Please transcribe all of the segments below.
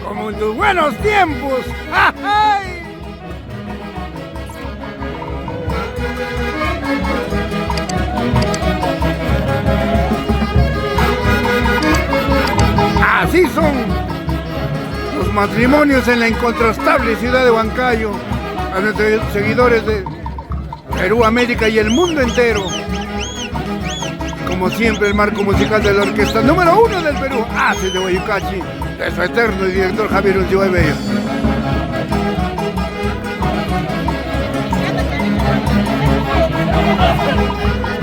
como en tus buenos tiempos. ¡Ay! Así son los matrimonios en la incontrastable ciudad de Huancayo. A nuestros seguidores de Perú, América y el mundo entero. Como siempre, el marco musical de la orquesta número 1 del Perú, Haces de Guayucachi, de su eterno director Javier Ulloa Bello.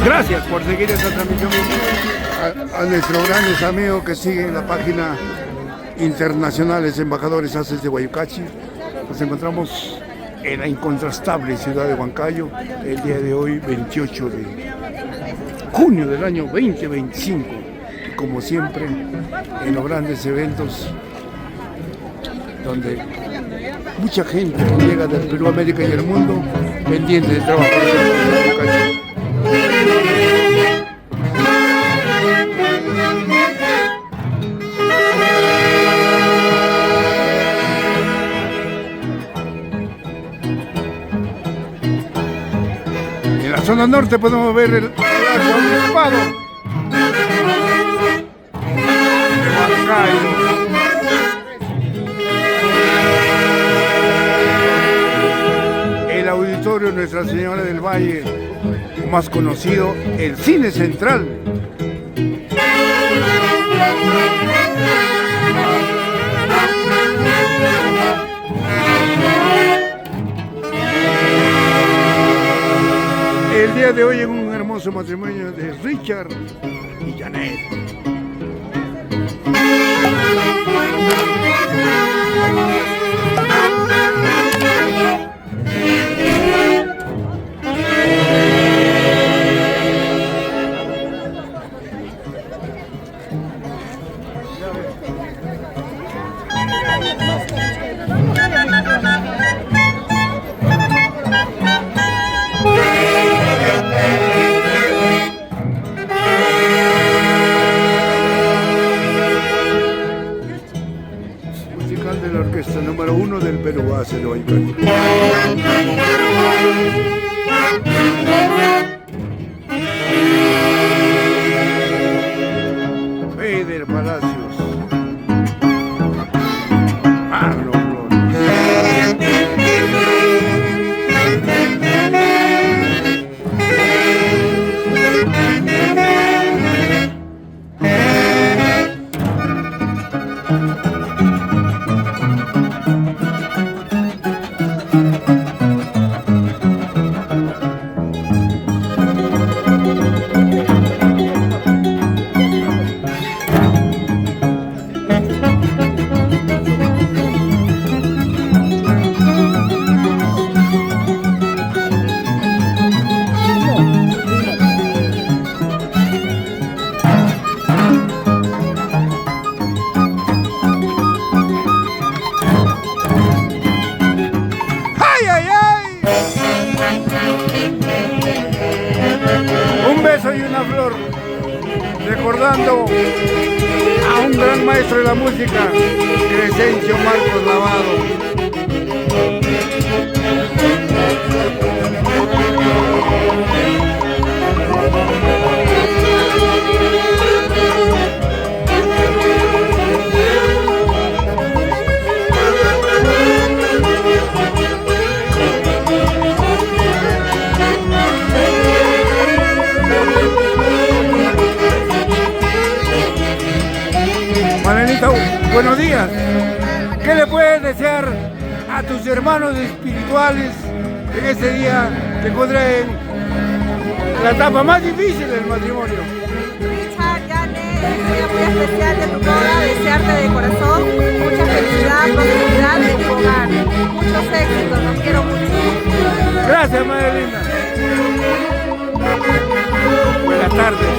Gracias por seguir esta transmisión a nuestros grandes amigos que siguen la página internacionales embajadores Haces de Guayucachi. Nos encontramos en la incontrastable ciudad de Huancayo el día de hoy, 28 de junio del año 2025. Y como siempre, en los grandes eventos donde mucha gente llega del Perú, América y el mundo pendiente del trabajo de Huancayo. En la zona norte podemos ver el obispado de Huancayo. El auditorio Nuestra Señora del Valle, más conocido, el Cine Central. El día de hoy en un hermoso matrimonio de Richard y Janet. Musical de la orquesta número 1 del Perú, Haces de Guayucachi. Feder Palacios, Marlon y una flor, recordando a un gran maestro de la música, Crescencio Marcos Lavado. Buenos días. ¿Qué le puedes desear a tus hermanos espirituales en este día que encuentren la etapa más difícil del matrimonio? Richard, Janet, es un día muy especial de tu boda, desearte de corazón mucha felicidad, prosperidad en tu hogar, muchos éxitos, los quiero mucho. Gracias, madre linda. Buenas tardes.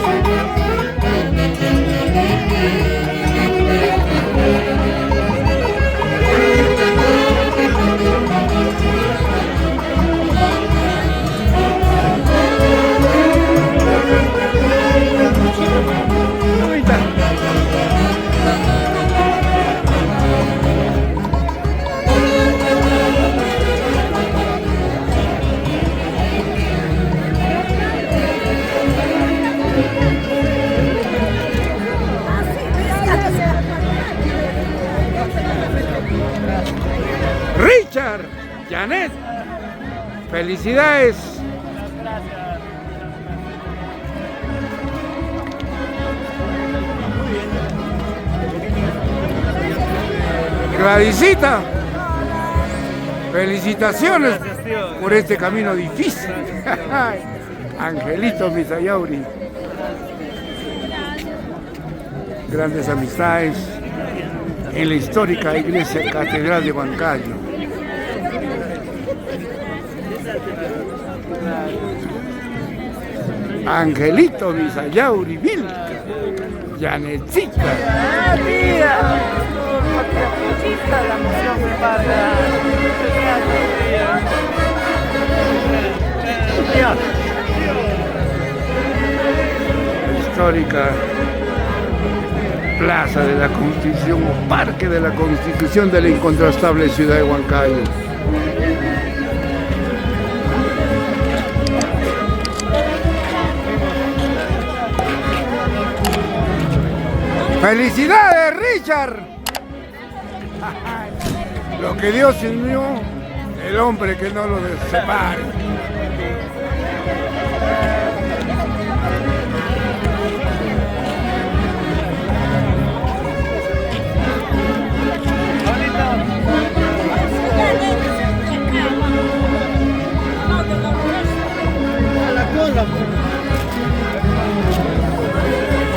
Richard, Janet. Felicidades. Gladysita, felicitaciones por este camino difícil. Angelito Misayauri. Grandes amistades en la histórica iglesia Catedral de Huancayo. Angelito Misayauri Vilca, Janetcita. La emoción me embarga. Histórica Plaza de la Constitución o Parque de la Constitución de la incontrastable ciudad de Huancayo. ¡Felicidades, Richard! Lo que Dios unió, el hombre que no lo separe.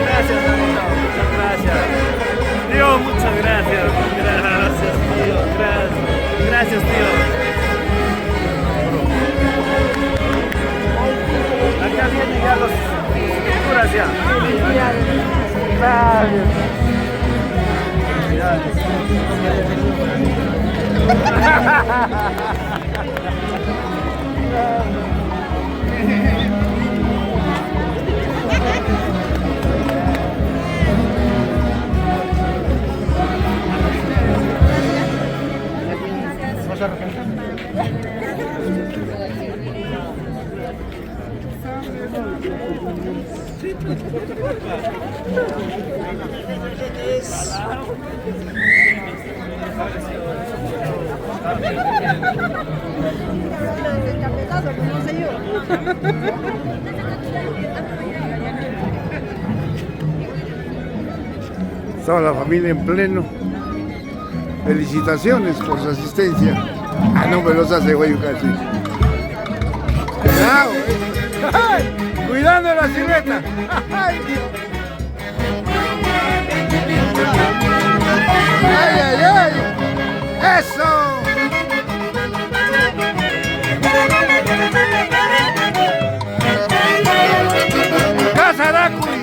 Gracias, Danilo. Muchas gracias. Dios, muchas gracias. Gracias, tío. Gracias, tío. Acá vienen ya los figuras ya. Toda la familia en pleno. Felicitaciones por su asistencia. No me los hace Guayucachi. Cuidado, cuidando la silueta. Ay, ay, ay. Eso. Casaracuy.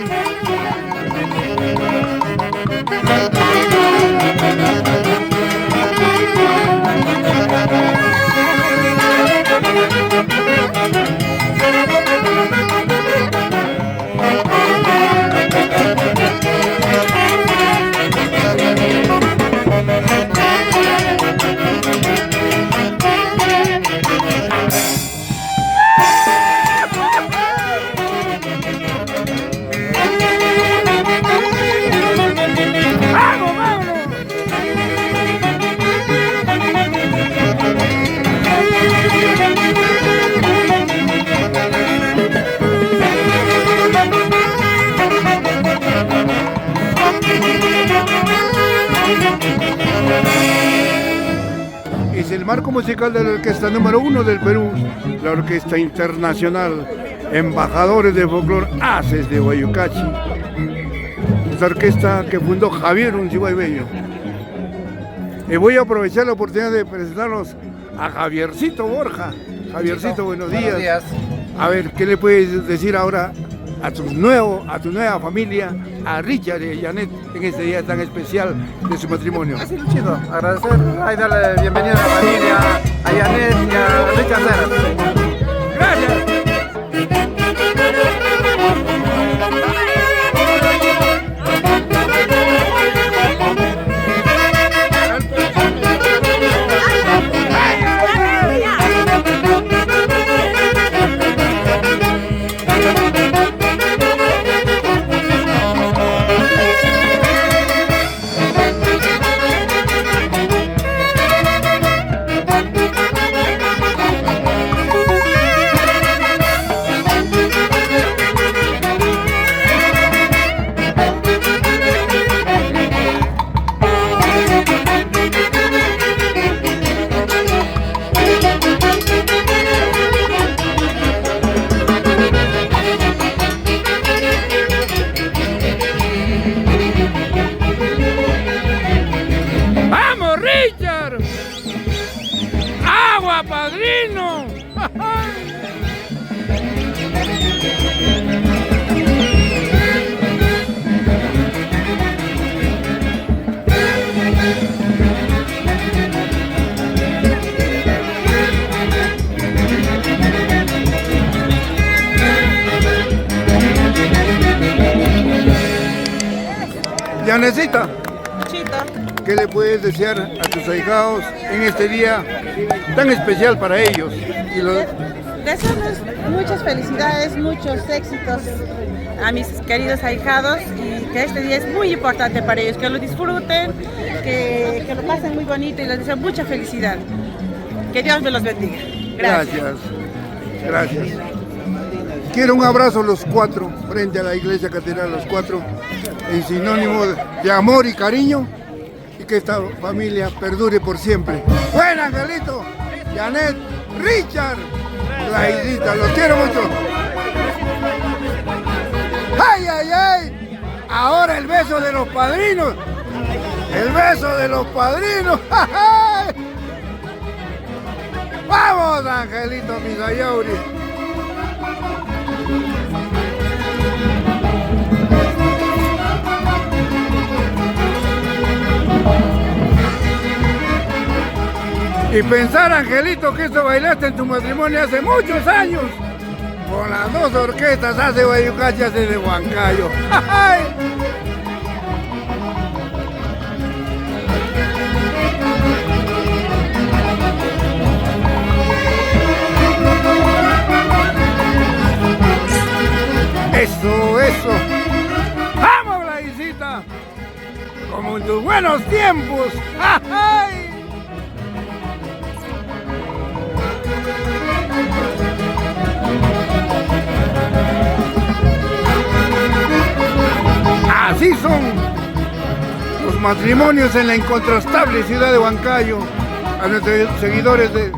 Es el marco musical de la orquesta número 1 del Perú, la Orquesta Internacional Embajadores de Folclor Haces de Guayucachi. Esta orquesta que fundó Javier Uncibay-Bello. Y voy a aprovechar la oportunidad de presentarnos a Javiercito Borja. Javiercito, buenos días. Buenos días. A ver, ¿qué le puedes decir ahora a tu nueva familia, a Richard y Janet, en este día tan especial de su matrimonio? Así chido, agradecer, ahí darle bienvenida a la familia, a Janet y a Richard Ceras. Gracias. padrino. Yanecita, Chito. ¿qué le puedes desear a tus ahijados en este día tan especial para ellos? Y los... Deseamos muchas felicidades, muchos éxitos a mis queridos ahijados y que este día es muy importante para ellos, que lo disfruten, que lo pasen muy bonito y les deseo mucha felicidad. Que Dios me los bendiga. Gracias. Gracias. Quiero un abrazo a los cuatro, frente a la iglesia catedral, los cuatro, en sinónimo de amor y cariño, y que esta familia perdure por siempre. Buen Angelito, Janet, Richard, Laidita, los quiero mucho. ¡Ay, ay, ay! Ahora el beso de los padrinos. El beso de los padrinos. ¡Ay! ¡Vamos, Angelito Misayauri! Y pensar, Angelito, que esto bailaste en tu matrimonio hace muchos años. Con las dos orquestas, hace Guayucachi, hace de Huancayo. ¡Ay! Eso, eso. ¡Vamos, la visita! Como en tus buenos tiempos. ¡Ay! Así son los matrimonios en la incontrastable ciudad de Huancayo. A nuestros seguidores de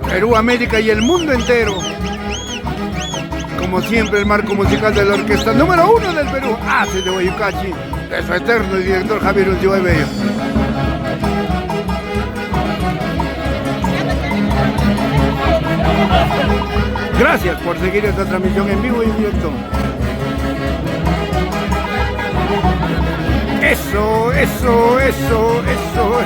Perú, América y el mundo entero. Como siempre, el marco musical de la orquesta número 1 del Perú, Haces de Guayucachi, de su eterno director Javier Ulloa Bello. Gracias por seguir esta transmisión en vivo y en directo. Eso, eso, eso, eso.